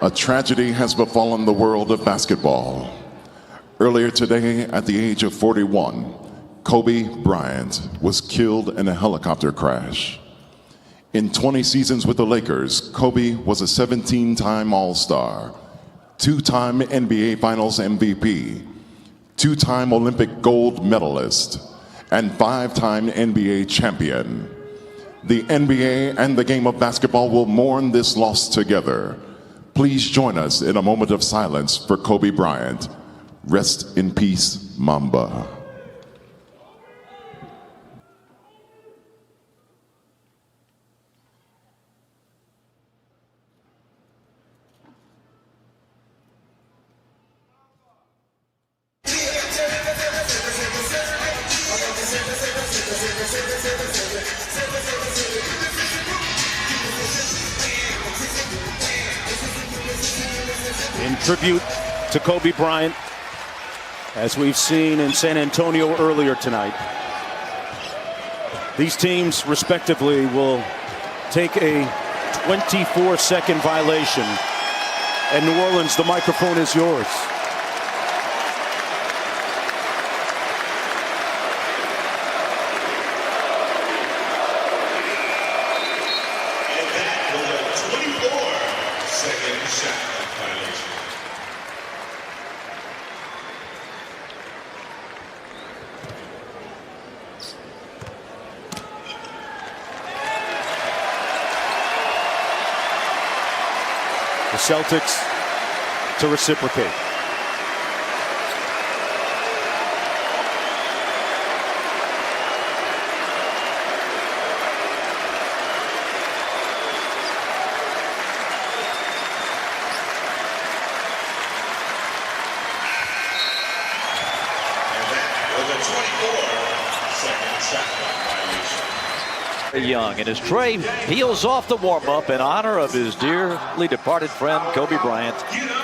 A tragedy has befallen the world of basketball. Earlier today, at the age of 41, Kobe Bryant was killed in a helicopter crash. In 20 seasons with the Lakers, Kobe was a 17-time All-Star, 2-time NBA Finals MVP, 2-time Olympic gold medalist, and 5-time NBA champion. The NBA and the game of basketball will mourn this loss together. Please join us in a moment of silence for Kobe Bryant. Rest in peace, Mamba. In tribute to Kobe Bryant, as we've seen in San Antonio earlier tonight, these teams respectively will take a 24-second violation. And New Orleans, the microphone is yours. And that was a 24-second shot violation. The Celtics to reciprocate. Young, and as Trey peels off the warm-up in honor of his dearly departed friend Kobe Bryant,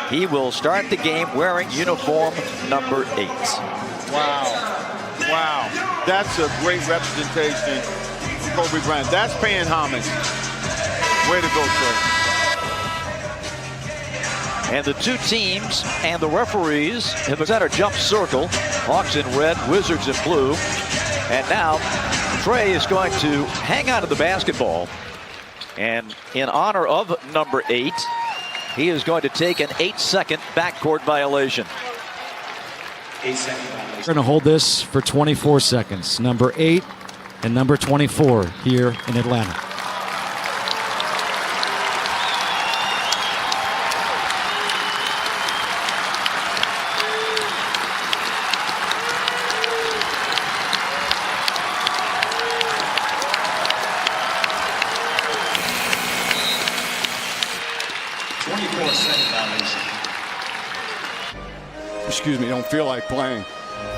he will start the game wearing uniform number 8. Wow, that's a great representation of Kobe Bryant. That's paying homage. Way to go, Trey. And the two teams and the referees have a center jump circle. Hawks in red, Wizards in blue. And now Trey is going to hang on to the basketball. And in honor of number 8, he is going to take an 8-second backcourt violation. 8-second violation. We're going to hold this for 24 seconds. Number 8 and number 24 here in Atlanta. Excuse me, don't feel like playing.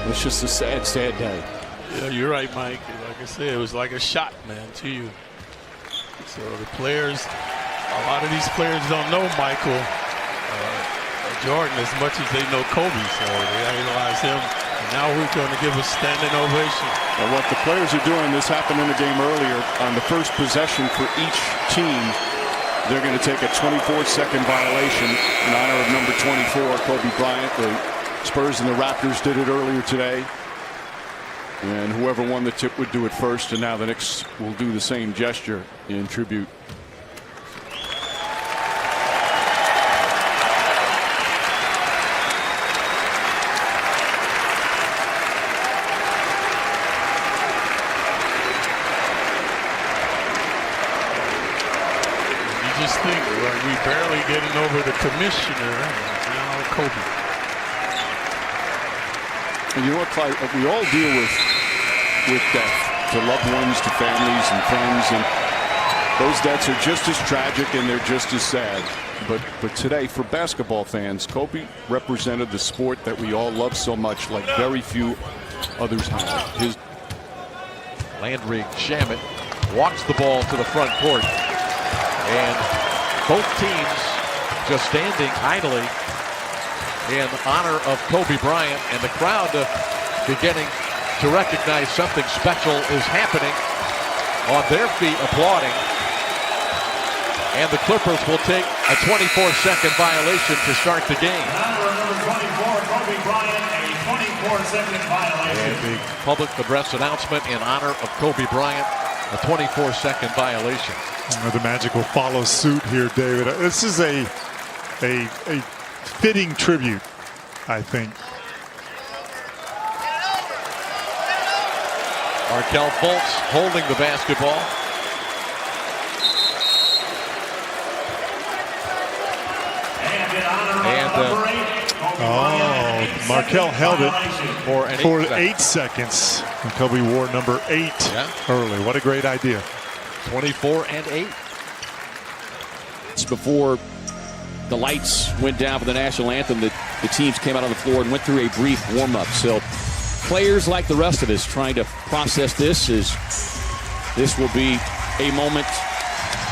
It's just a sad, sad day. Yeah, you're right, Mike. Like I said, it was like a shot, man, to you. So the players, a lot of these players don't know Michael Jordan as much as they know Kobe. So they idolize him. And now we're going to give a standing ovation. And what the players are doing, this happened in the game earlier, on the first possession for each team, they're going to take a 24-second violation in honor of number 24, Kobe Bryant. The Spurs and the Raptors did it earlier today. And whoever won the tip would do it first, and now the Knicks will do the same gesture in tribute. You just think, like, we barely getting over the commissioner, and now Kobe. And you know what, Clyde, we all deal with death, to loved ones, to families and friends, and those deaths are just as tragic and they're just as sad. But today, for basketball fans, Kobe represented the sport that we all love so much, like very few others have. Landry Shamet walks the ball to the front court, and both teams just standing idly in honor of Kobe Bryant, and the crowd beginning to recognize something special is happening, on their feet applauding. And the Clippers will take a 24-second violation to start the game. Number 24, Kobe Bryant, a 24-second violation. And the public address announcement in honor of Kobe Bryant, a 24-second violation. The Magic will follow suit here, David. This is a fitting tribute, I think. Markelle Fultz holding the basketball. Markelle held it for 8 seconds. And Kobe wore number 8 early. What a great idea. 24 and 8. It's before the lights went down for the national anthem that the teams came out on the floor and went through a brief warm-up. So players like the rest of us trying to process this, as this will be a moment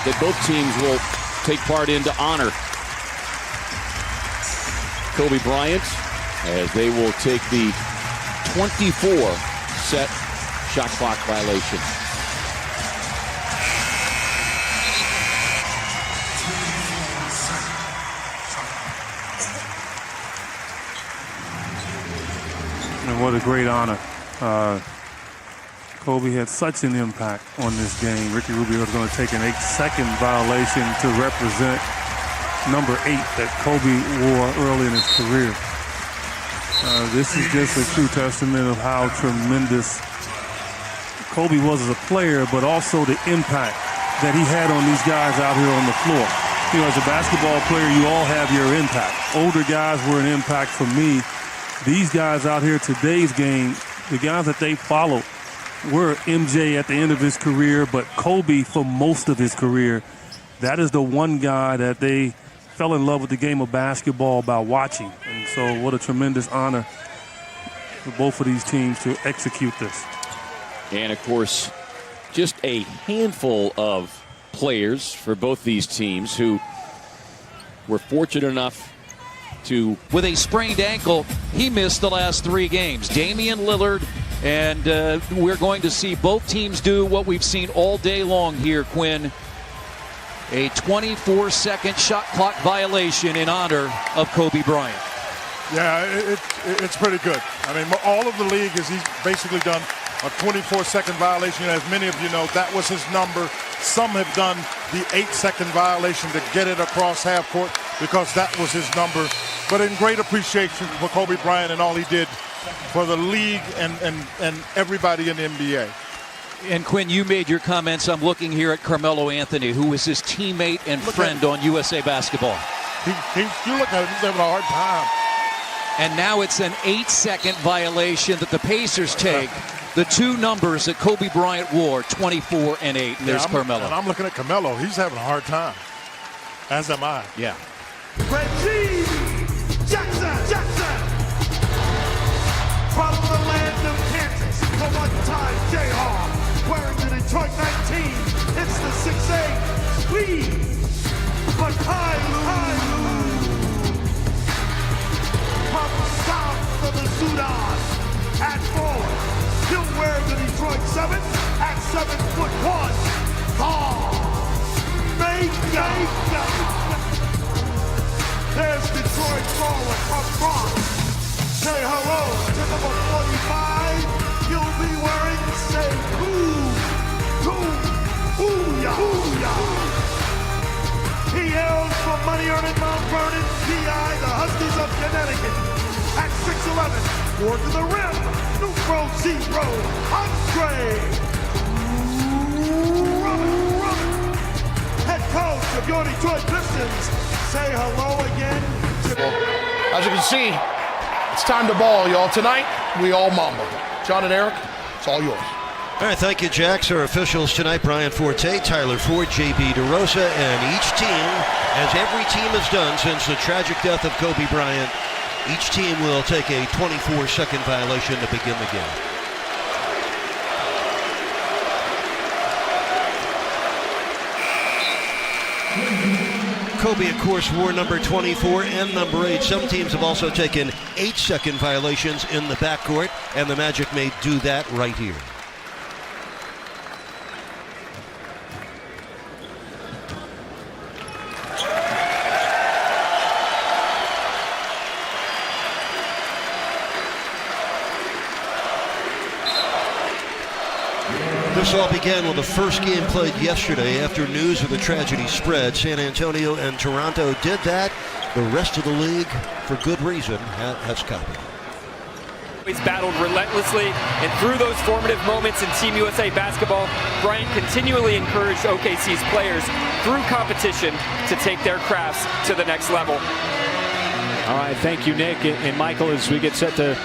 that both teams will take part in to honor Kobe Bryant, as they will take the 24-set shot clock violation. And what a great honor. Kobe had such an impact on this game. Ricky Rubio is going to take an 8-second violation to represent number 8 that Kobe wore early in his career. This is just a true testament of how tremendous Kobe was as a player, but also the impact that he had on these guys out here on the floor. You know, as a basketball player, you all have your impact. Older guys were an impact for me. These guys out here, today's game, the guys that they followed were MJ at the end of his career, but Kobe for most of his career. That is the one guy that they fell in love with the game of basketball by watching. And so what a tremendous honor for both of these teams to execute this. And of course, just a handful of players for both these teams who were fortunate enough to... With a sprained ankle, he missed the last 3 games. Damian Lillard, and we're going to see both teams do what we've seen all day long here, Quinn. A 24-second shot clock violation in honor of Kobe Bryant. Yeah, it's pretty good. I mean, all of the league is he's basically done a 24-second violation. As many of you know, that was his number. Some have done the 8-second violation to get it across half court because that was his number. But in great appreciation for Kobe Bryant and all he did for the league and everybody in the NBA. And Quinn, you made your comments. I'm looking here at Carmelo Anthony, who was his teammate and friend on USA Basketball. You look at him, he's having a hard time. And now it's an 8-second violation that the Pacers take. The 2 numbers that Kobe Bryant wore, 24 and 8. There's Carmelo. And I'm looking at Carmelo. He's having a hard time. As am I. Yeah. Reggie Jackson. From the land of Kansas, the one-time Jayhawk, wearing the Detroit 19, it's the 6'8", Lee Bakailu. From south of the Sudan, at forward, he'll wear the Detroit 7 at 7'1". There's Detroit forward from Bronx. Say hello to number 45. You'll be wearing, say, Booyah. He hails from Money Earning Mount Vernon, PI, the Huskies of Connecticut. At 6'11", toward to the rim, numero 0, Andre Drummond. Head coach of your Detroit Pistons. Say hello again to... As you can see, it's time to ball, y'all. Tonight, we all mamba. John and Eric, it's all yours. All right, thank you, Jax. Our officials tonight, Brian Forte, Tyler Ford, J.B. DeRosa, and each team, as every team has done since the tragic death of Kobe Bryant, each team will take a 24-second violation to begin the game. Kobe, of course, wore number 24 and number 8. Some teams have also taken 8-second violations in the backcourt, and the Magic may do that right here. This all began with the first game played yesterday after news of the tragedy spread. San Antonio and Toronto did that. The rest of the league, for good reason, has copied. He's battled relentlessly, and through those formative moments in Team USA basketball, Bryant continually encouraged OKC's players through competition to take their crafts to the next level. All right, thank you, Nick. And Michael, as we get set to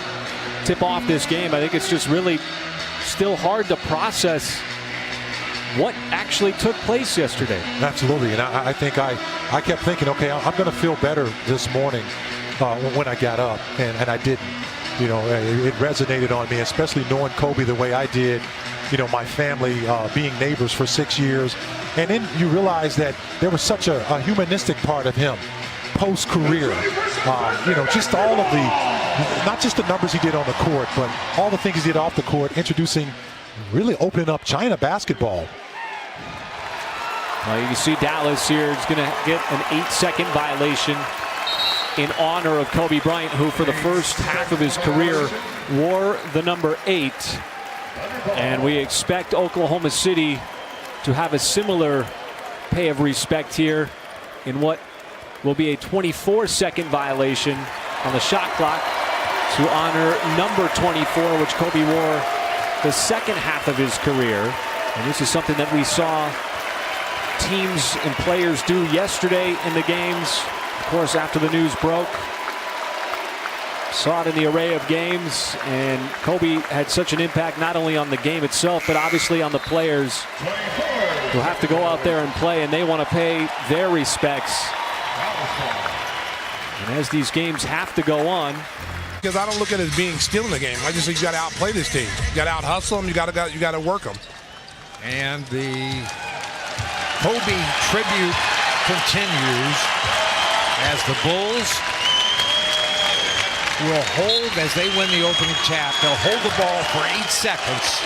tip off this game, I think it's just really still hard to process what actually took place yesterday. Absolutely, and I think I kept thinking, okay, I'm going to feel better this morning when I got up, and I didn't. You know, it resonated on me, especially knowing Kobe the way I did. You know, my family being neighbors for 6 years, and then you realize that there was such a humanistic part of him post-career. You know, just all of the, not just the numbers he did on the court, but all the things he did off the court, introducing, really opening up China basketball. Well, you can see Dallas here is going to get an 8-second violation in honor of Kobe Bryant, who for the first half of his career wore the number 8. And we expect Oklahoma City to have a similar pay of respect here in what will be a 24-second violation on the shot clock to honor number 24, which Kobe wore the second half of his career. And this is something that we saw teams and players do yesterday in the games. Of course, after the news broke, saw it in the array of games, and Kobe had such an impact not only on the game itself, but obviously on the players who have to go out there and play, and they want to pay their respects. And as these games have to go on, because I don't look at it as being still in the game. I just think you got to outplay this team. You got to out hustle them. You got to work them. And the Kobe tribute continues as the Bulls will hold as they win the opening tap. They'll hold the ball for 8 seconds,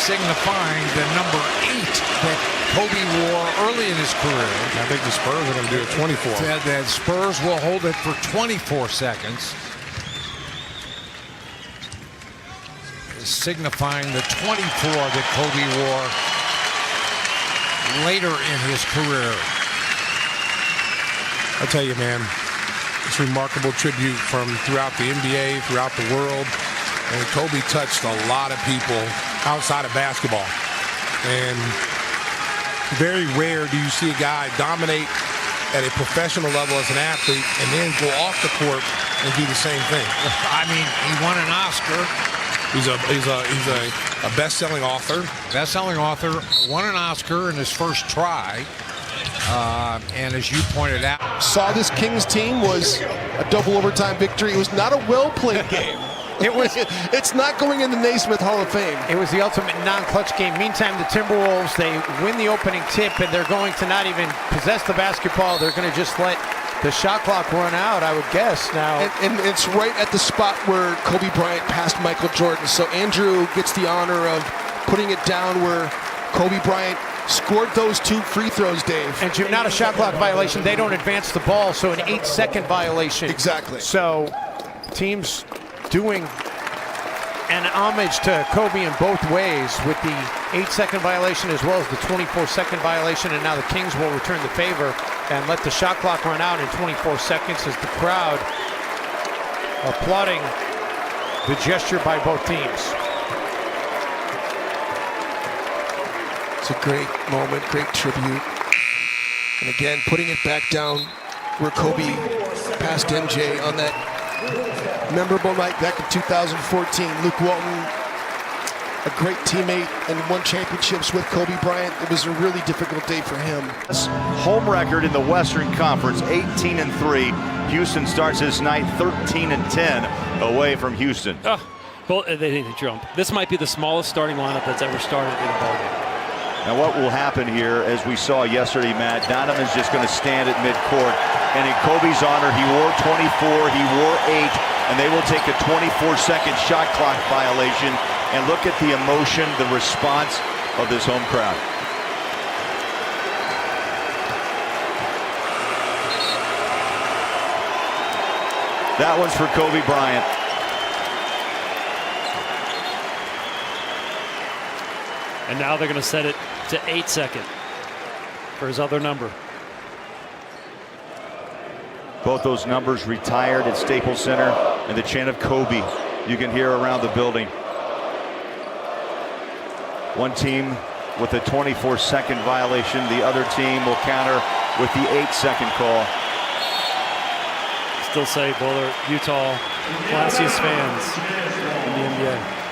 signifying the number 8 that Kobe wore early in his career. I think the Spurs are going to do it 24. The Spurs will hold it for 24 seconds, signifying the 24 that Kobe wore later in his career. I tell you, man, it's a remarkable tribute from throughout the NBA, throughout the world. And Kobe touched a lot of people outside of basketball. And very rare do you see a guy dominate at a professional level as an athlete and then go off the court and do the same thing. I mean, he won an Oscar. He's a best-selling author. Best-selling author, won an Oscar in his first try. And as you pointed out, saw this Kings team was a double overtime victory. It was not a well-played game. It's not going in the Naismith Hall of Fame. It was the ultimate non-clutch game. Meantime, the Timberwolves, they win the opening tip, and they're going to not even possess the basketball. They're going to just let the shot clock run out, I would guess now. And it's right at the spot where Kobe Bryant passed Michael Jordan. So Andrew gets the honor of putting it down where Kobe Bryant scored those 2 free throws, Dave. And Jim, not a shot clock violation. They don't advance the ball, so an 8-second violation. Exactly. So teams doing an homage to Kobe in both ways with the 8-second violation as well as the 24-second violation. And now the Kings will return the favor and let the shot clock run out in 24 seconds as the crowd applauding the gesture by both teams. It's a great moment, great tribute. And again, putting it back down where Kobe passed MJ on that memorable night back in 2014. Luke Walton, a great teammate and won championships with Kobe Bryant. It was a really difficult day for him. Home record in the Western Conference, 18-3. Houston starts this night 13-10 away from Houston. Well, they need to jump. This might be the smallest starting lineup that's ever started in a ballgame. Now what will happen here, as we saw yesterday, Matt, Donovan's just going to stand at midcourt. And in Kobe's honor, he wore 24, he wore 8, and they will take a 24-second shot clock violation. And look at the emotion, the response of this home crowd. That one's for Kobe Bryant. And now they're going to set it to 8 seconds for his other number. Both those numbers retired at Staples Center, and the chant of Kobe you can hear around the building. One team with a 24-second violation. The other team will counter with the 8-second call. Still say Bullard, Utah, classiest fans in the NBA.